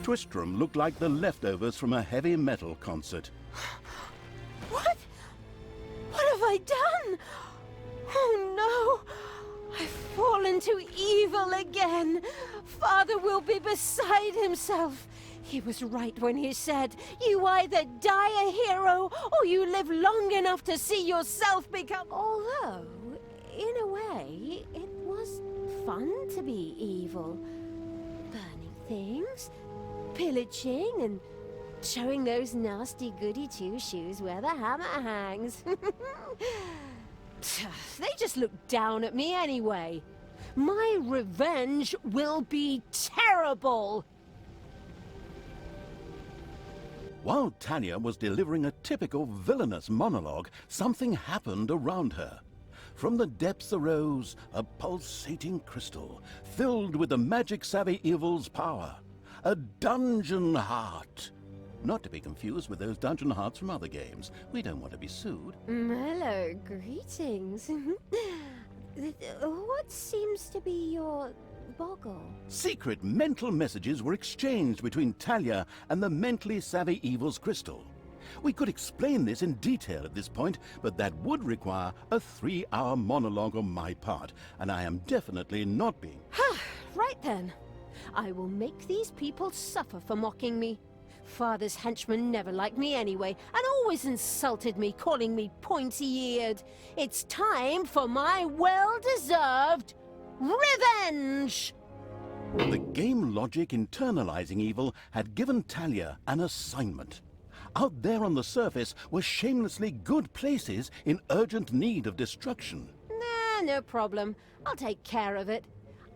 Twistram looked like the leftovers from a heavy metal concert. What? What have I done? Oh no! I've fallen to evil again. Father will be beside himself. He was right when he said, you either die a hero or you live long enough to see yourself become... Although, in a way, it was fun to be evil. Burning things, pillaging, and showing those nasty goody two-shoes where the hammer hangs. They just look down at me anyway. My revenge will be terrible! While Talia was delivering a typical villainous monologue, something happened around her. From the depths arose a pulsating crystal, filled with the magic-savvy evil's power. A dungeon heart. Not to be confused with those dungeon hearts from other games. We don't want to be sued. Hello, greetings. What seems to be your boggle? Secret mental messages were exchanged between Talia and the mentally savvy evil's crystal. We could explain this in detail at this point, but that would require a 3-hour monologue on my part, and I am definitely not being... Right then. I will make these people suffer for mocking me. Father's henchmen never liked me anyway, and always insulted me, calling me pointy-eared. It's time for my well-deserved revenge! The game logic internalizing evil had given Talia an assignment. Out there on the surface were shamelessly good places in urgent need of destruction. Nah, no problem. I'll take care of it.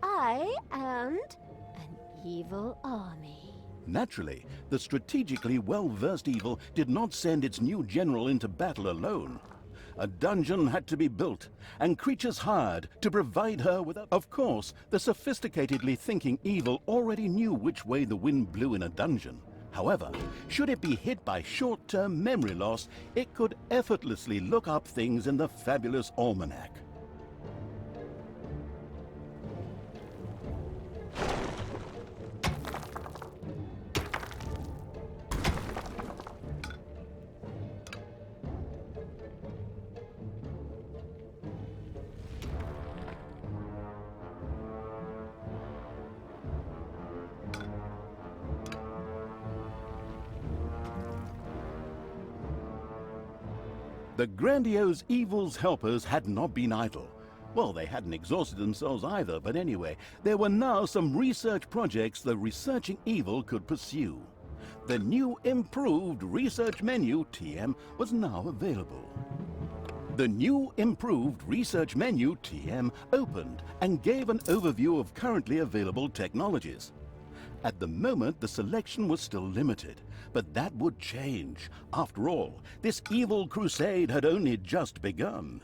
I and an evil army. Naturally, the strategically well-versed evil did not send its new general into battle alone. A dungeon had to be built, and creatures hired to provide her with a... Of course, the sophisticatedly thinking evil already knew which way the wind blew in a dungeon. However, should it be hit by short-term memory loss, it could effortlessly look up things in the fabulous almanac. The grandiose evil's helpers had not been idle. Well, they hadn't exhausted themselves either, but anyway, there were now some research projects the researching evil could pursue. The new improved research menu, TM, was now available. The new improved research menu, TM, opened and gave an overview of currently available technologies. At the moment, the selection was still limited, but that would change. After all, this evil crusade had only just begun.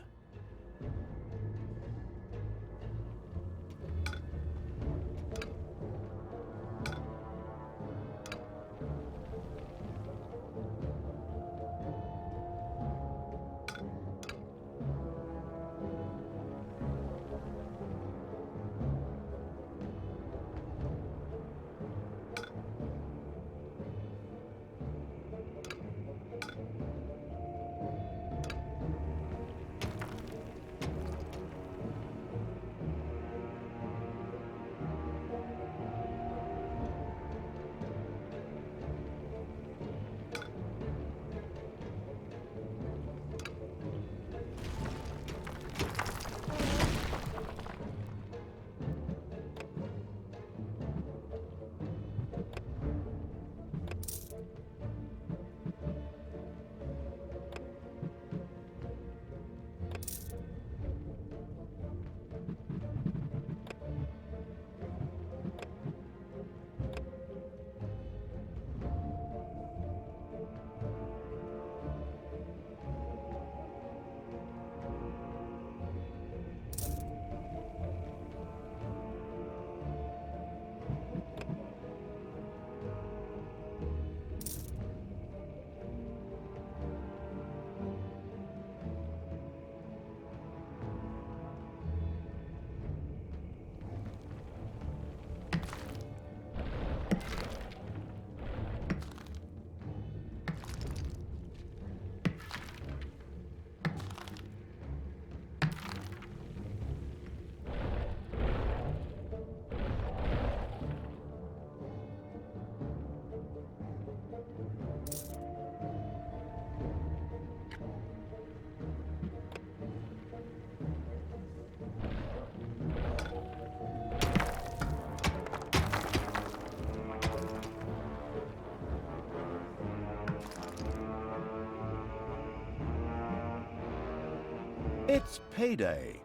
It's payday.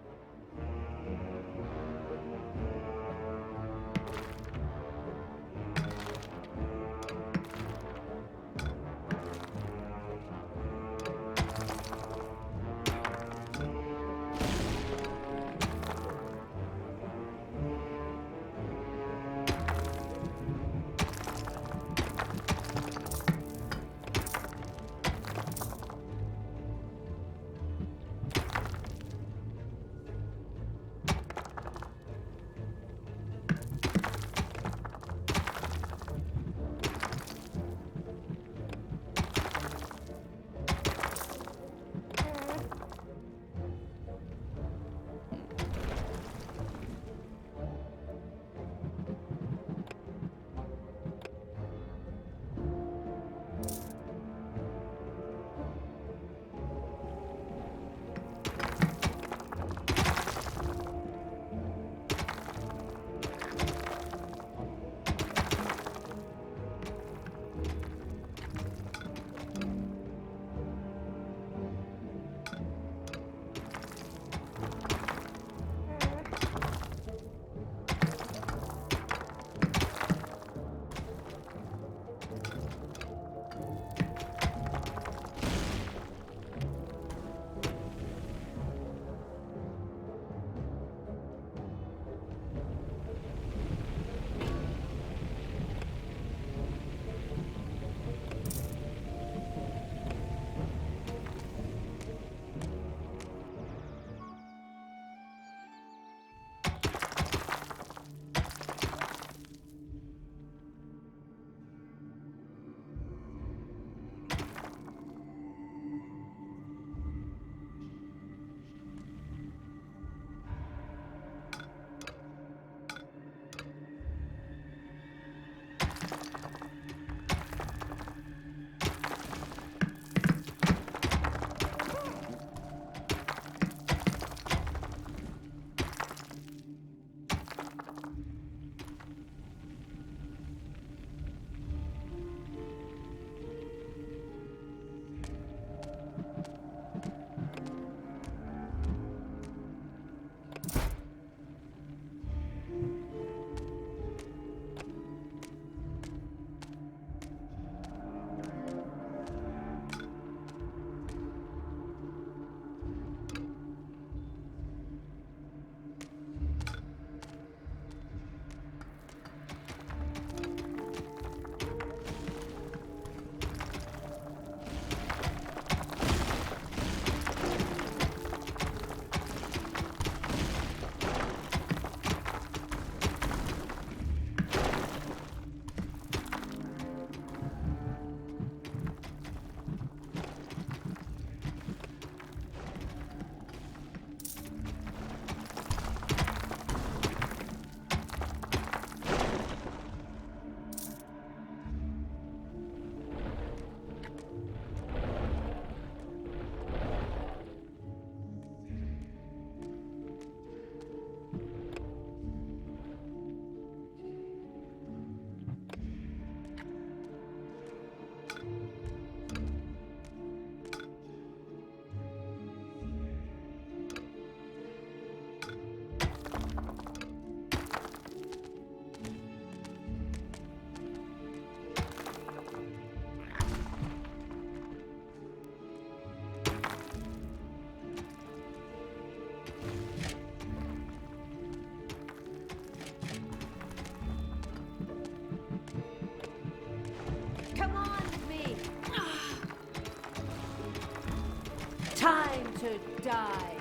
Time to die.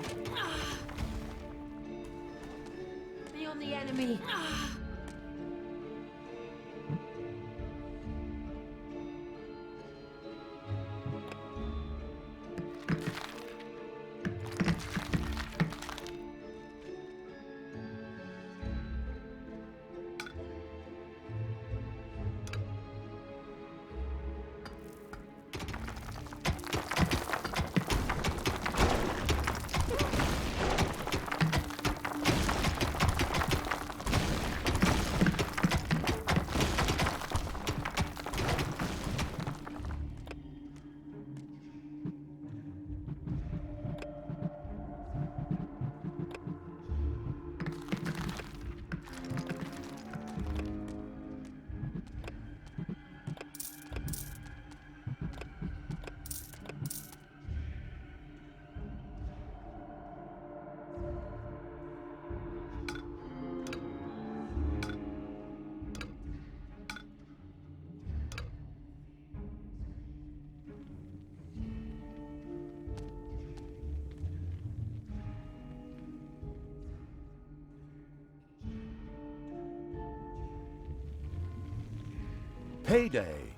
Be on the enemy. payday.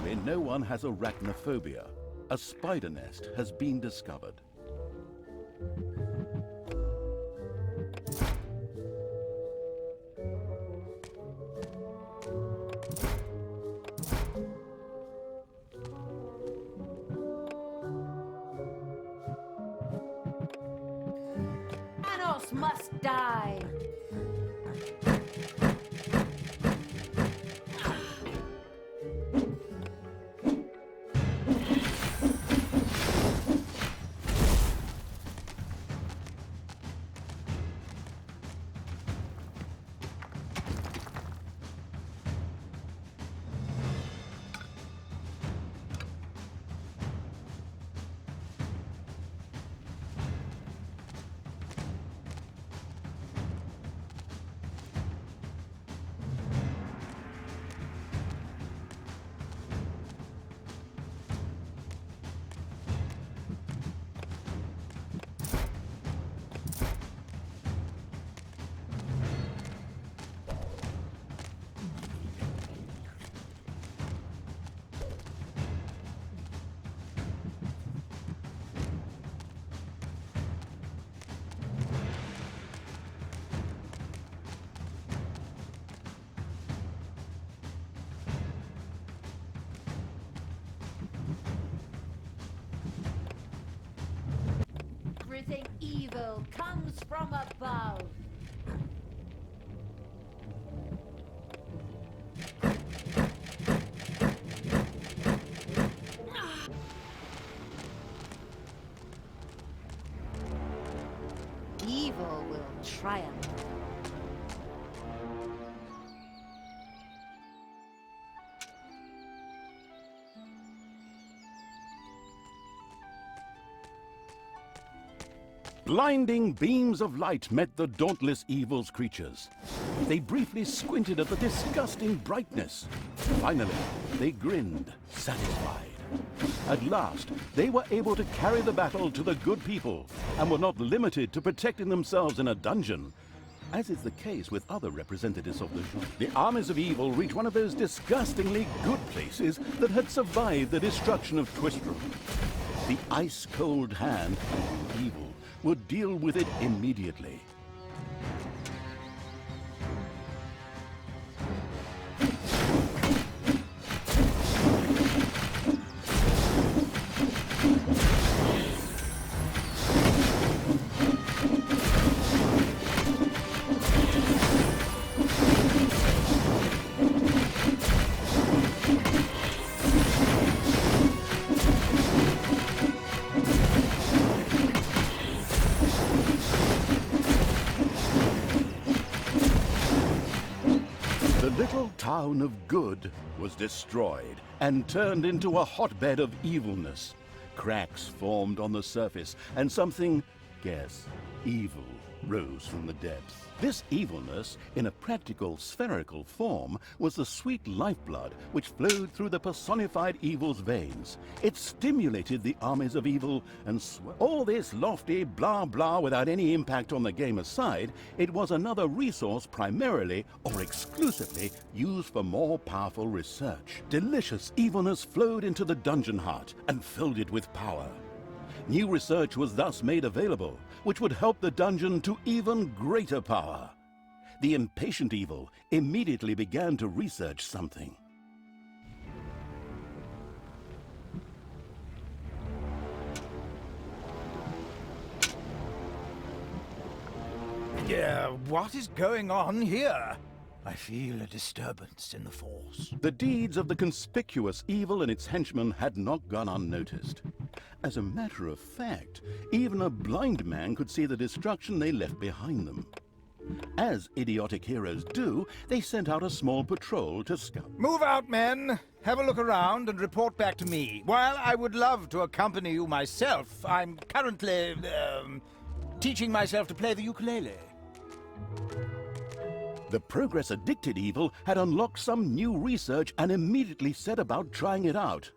Luckily, no one has arachnophobia. A spider nest has been discovered. Thanos must die! Everything evil comes from above. Evil will triumph. Blinding beams of light met the dauntless evil's creatures. They briefly squinted at the disgusting brightness. Finally, they grinned, satisfied. At last, they were able to carry the battle to the good people and were not limited to protecting themselves in a dungeon. As is the case with other representatives of the genre, the armies of evil reached one of those disgustingly good places that had survived the destruction of Twistram. The ice-cold hand of evil would deal with it immediately. little town of good was destroyed and turned into a hotbed of evilness. Cracks formed on the surface, and something, guess, evil, rose from the depths. This evilness, in a practical spherical form, was the sweet lifeblood which flowed through the personified evil's veins. It stimulated the armies of evil, and all this lofty blah blah without any impact on the game aside, it was another resource primarily or exclusively used for more powerful research. Delicious evilness flowed into the dungeon heart and filled it with power. New research was thus made available, which would help the dungeon to even greater power. The impatient evil immediately began to research something. Yeah, what is going on here? I feel a disturbance in the force. The deeds of the conspicuous evil and its henchmen had not gone unnoticed. As a matter of fact, even a blind man could see the destruction they left behind them. As idiotic heroes do, they sent out a small patrol to scout. Move out, men! Have a look around and report back to me. While I would love to accompany you myself, I'm currently, teaching myself to play the ukulele. The progress-addicted evil had unlocked some new research and immediately set about trying it out.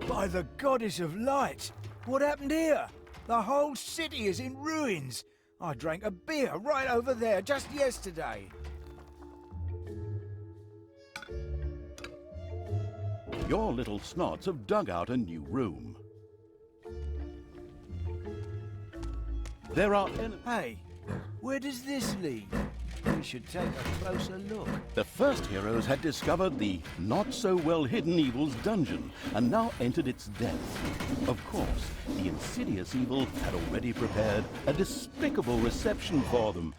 By the goddess of light! What happened here? The whole city is in ruins. I drank a beer right over there just yesterday. Your little snots have dug out a new room. There are Hey, where does this lead? We should take a closer look. The first heroes had discovered the not-so-well-hidden evil's dungeon and now entered its depths. Of course, the insidious evil had already prepared a despicable reception for them.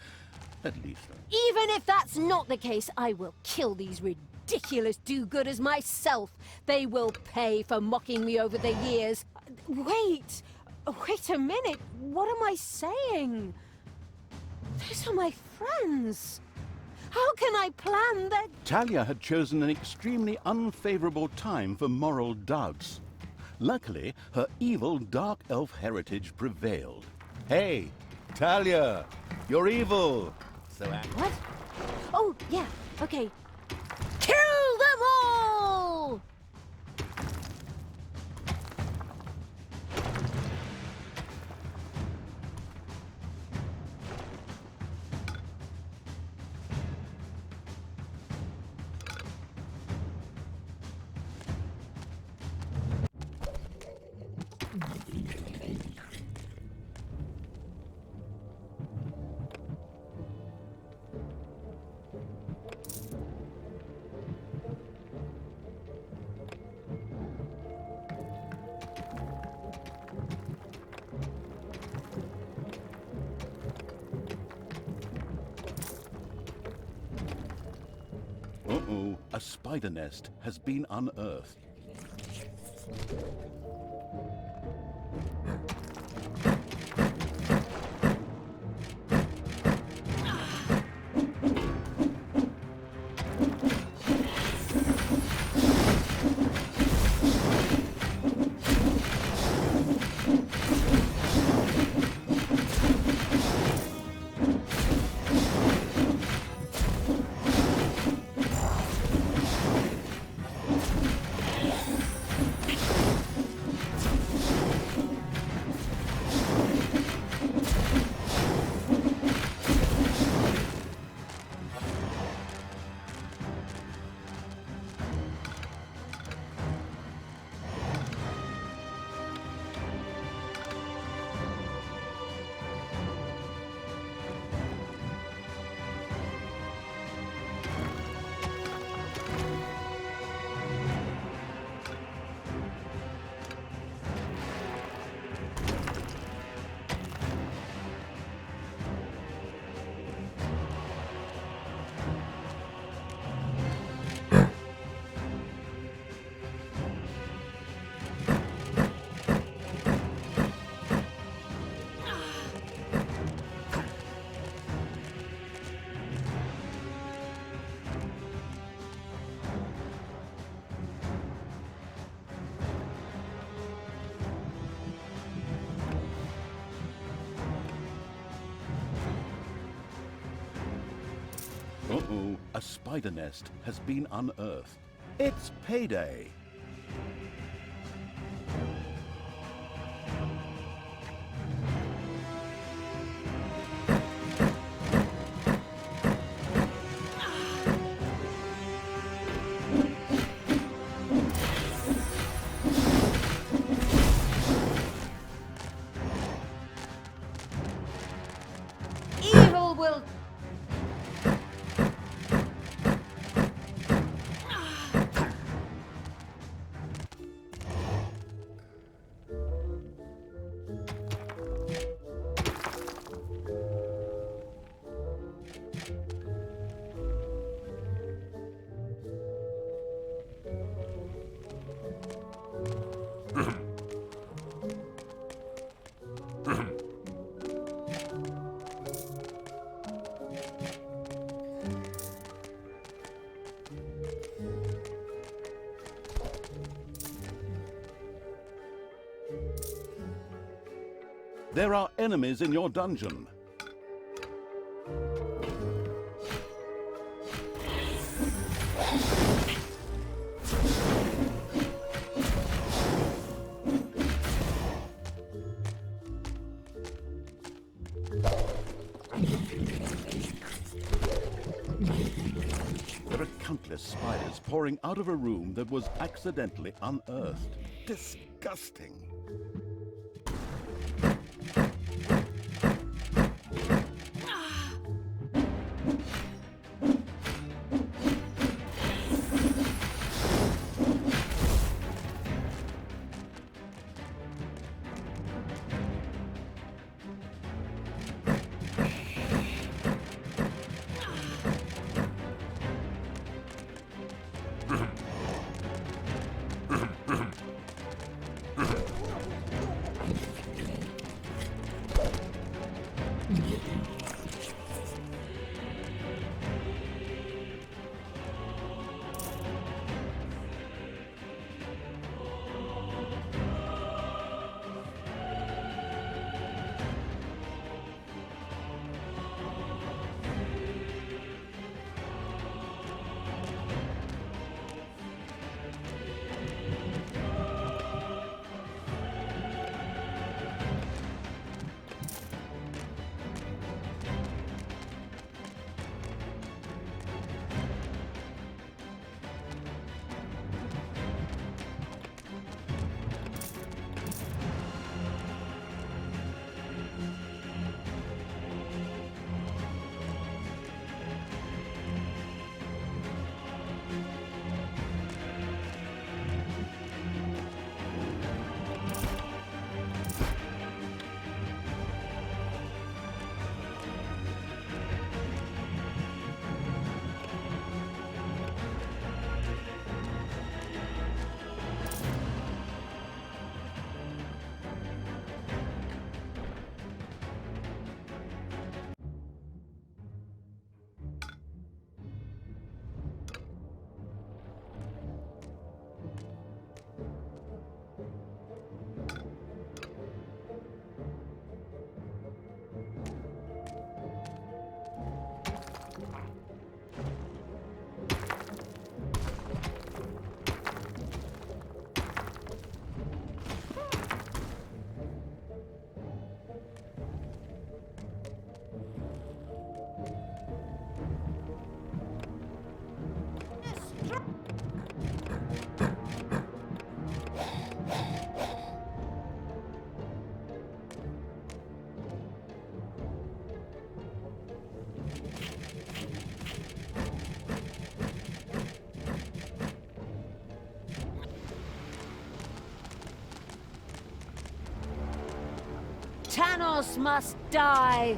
At least... Even if that's not the case, I will kill these ridiculous do-gooders myself. They will pay for mocking me over the years. Wait a minute. What am I saying? Those are my friends. How can I plan that? Talia had chosen an extremely unfavorable time for moral doubts. Luckily, her evil dark elf heritage prevailed. Hey, Talia, you're evil. So What? Oh, yeah, okay. Kill them all! Uh-oh, a spider nest has been unearthed. a spider nest has been unearthed. It's payday. Evil will... There are enemies in your dungeon. There are countless spiders pouring out of a room that was accidentally unearthed. Disgusting. Thanos must die!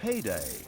payday.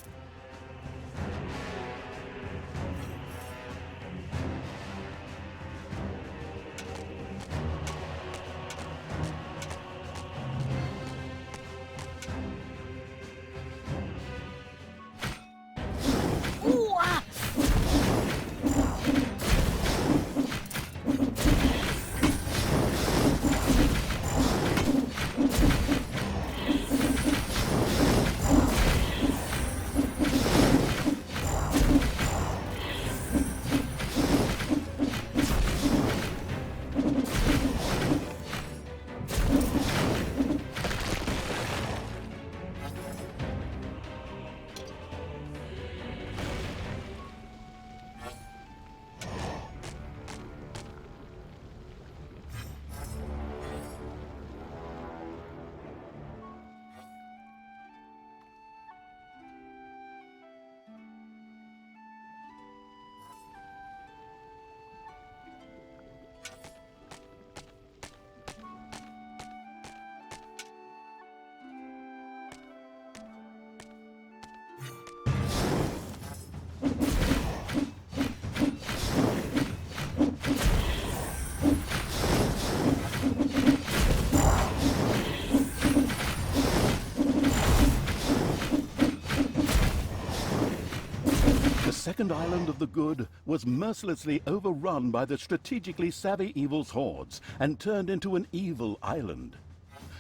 The second island of the good was mercilessly overrun by the strategically savvy evil's hordes and turned into an evil island.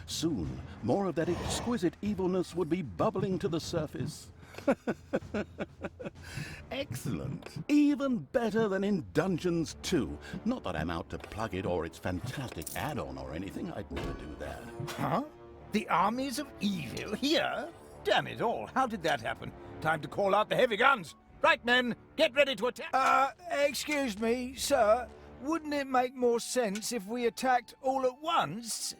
Soon, more of that exquisite evilness would be bubbling to the surface. Excellent. Even better than in Dungeons 2. Not that I'm out to plug it or its fantastic add-on or anything. I'd never do that. Huh? The armies of evil here? Damn it all, how did that happen? Time to call out the heavy guns. Right, men, get ready to attack. Excuse me, sir. Wouldn't it make more sense if we attacked all at once?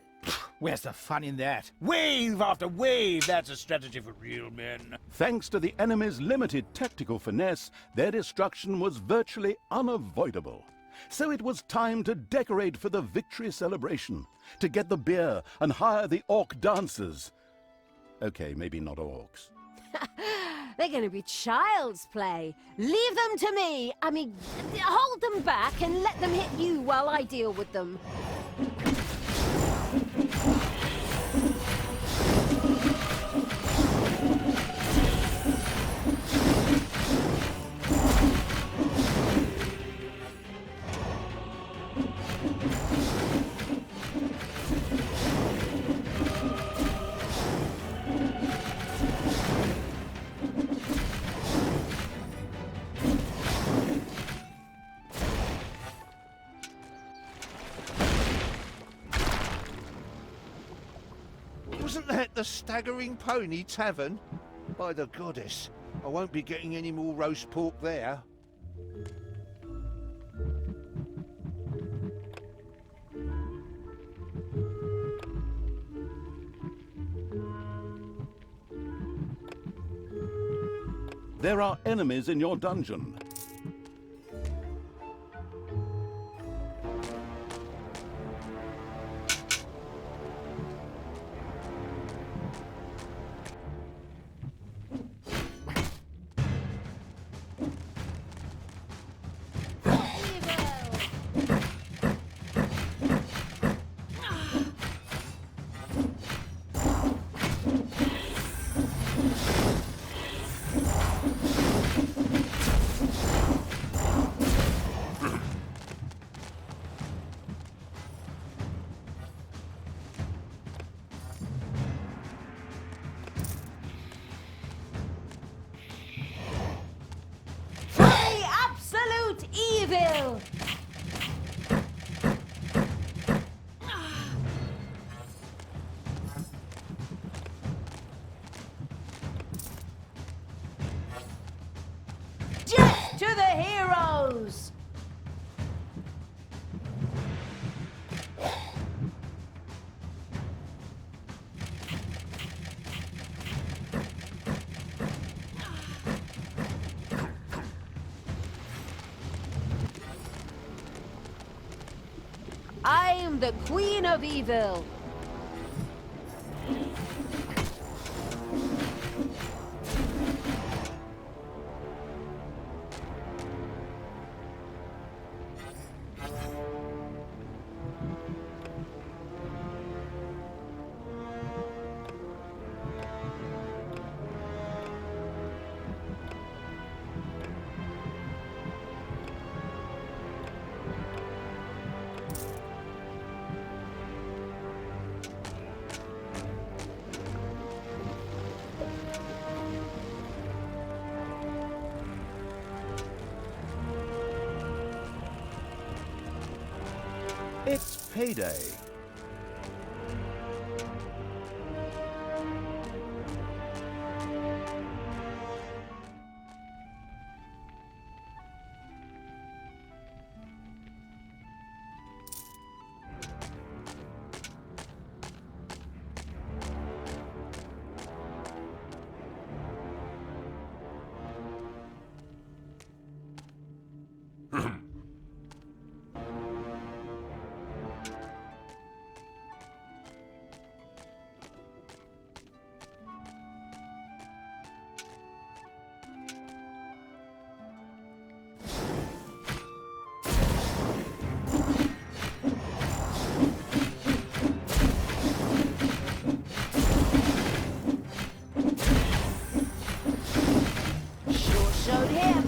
Where's the fun in that? Wave after wave, that's a strategy for real men. Thanks to the enemy's limited tactical finesse, their destruction was virtually unavoidable. So it was time to decorate for the victory celebration, to get the beer and hire the orc dancers. Okay, maybe not orcs. They're going to be child's play. Leave them to me. I mean, hold them back and let them hit you while I deal with them. Wasn't that the Staggering Pony Tavern? By the goddess, I won't be getting any more roast pork there. There are enemies in your dungeon. Evil! Death to the heroes! I am the Queen of Evil. payday. Showed him.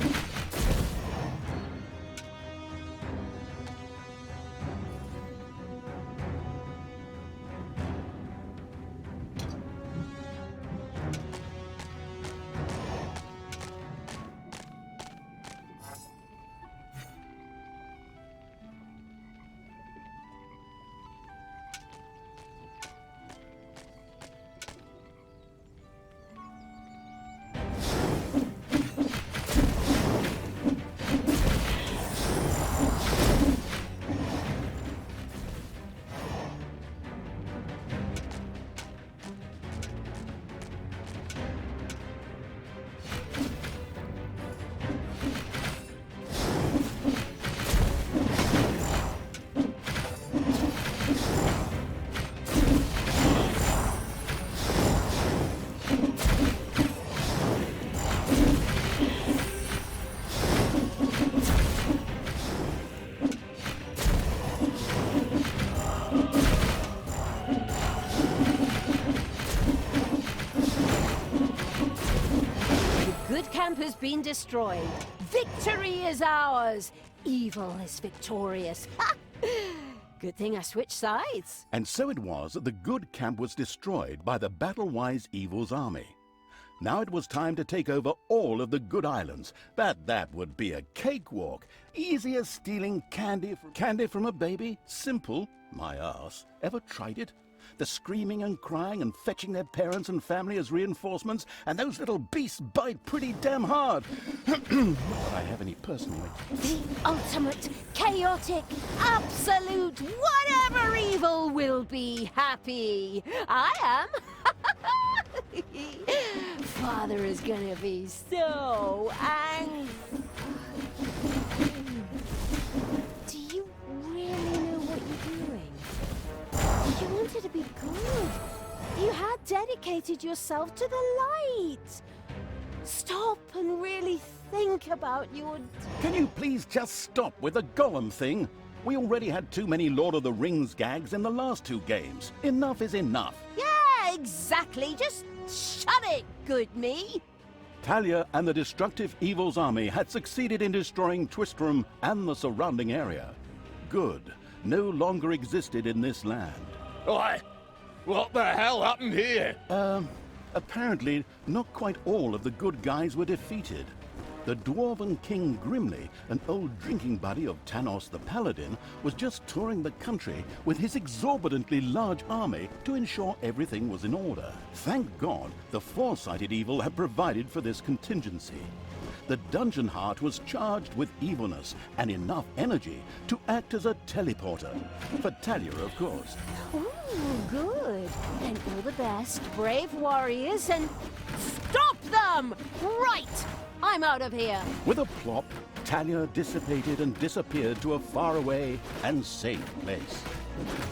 Camp has been destroyed. Victory is ours. Evil is victorious. Good thing I switched sides. And so it was that the good camp was destroyed by the battle-wise evil's army. Now it was time to take over all of the good islands. That would be a cakewalk. Easy as stealing candy from a baby. Simple. My arse. Ever tried it? The screaming and crying and fetching their parents and family as reinforcements, and those little beasts bite pretty damn hard. Not that I have any personally. The ultimate, chaotic, absolute, whatever evil will be happy. I am. Father is gonna be so angry. Do you really know what you're doing? You wanted to be good. You had dedicated yourself to the light. Stop and really think about your... Can you please just stop with the golem thing? We already had too many Lord of the Rings gags in the last two games. Enough is enough. Yeah, exactly. Just shut it, good me. Talia and the destructive evil's army had succeeded in destroying Twistram and the surrounding area. Good no longer existed in this land. Oi! What the hell happened here? Apparently, not quite all of the good guys were defeated. The Dwarven King Grimly, an old drinking buddy of Tanos the Paladin, was just touring the country with his exorbitantly large army to ensure everything was in order. Thank God, the foresighted evil had provided for this contingency. The Dungeon Heart was charged with evilness and enough energy to act as a teleporter. For Talia, of course. Ooh, good. And all the best, brave warriors, and stop them! Right! I'm out of here. With a plop, Talia dissipated and disappeared to a faraway and safe place.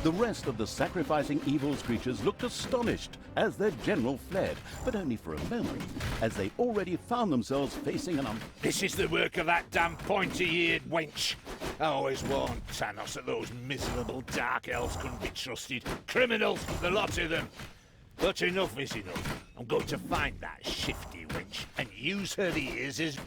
The rest of the sacrificing evil's creatures looked astonished as their general fled, but only for a moment, as they already found themselves facing an This is the work of that damn pointy-eared wench. I always warned Tanos that those miserable dark elves couldn't be trusted. Criminals, the lot of them. But enough is enough. I'm going to find that shifty wench and use her ears as...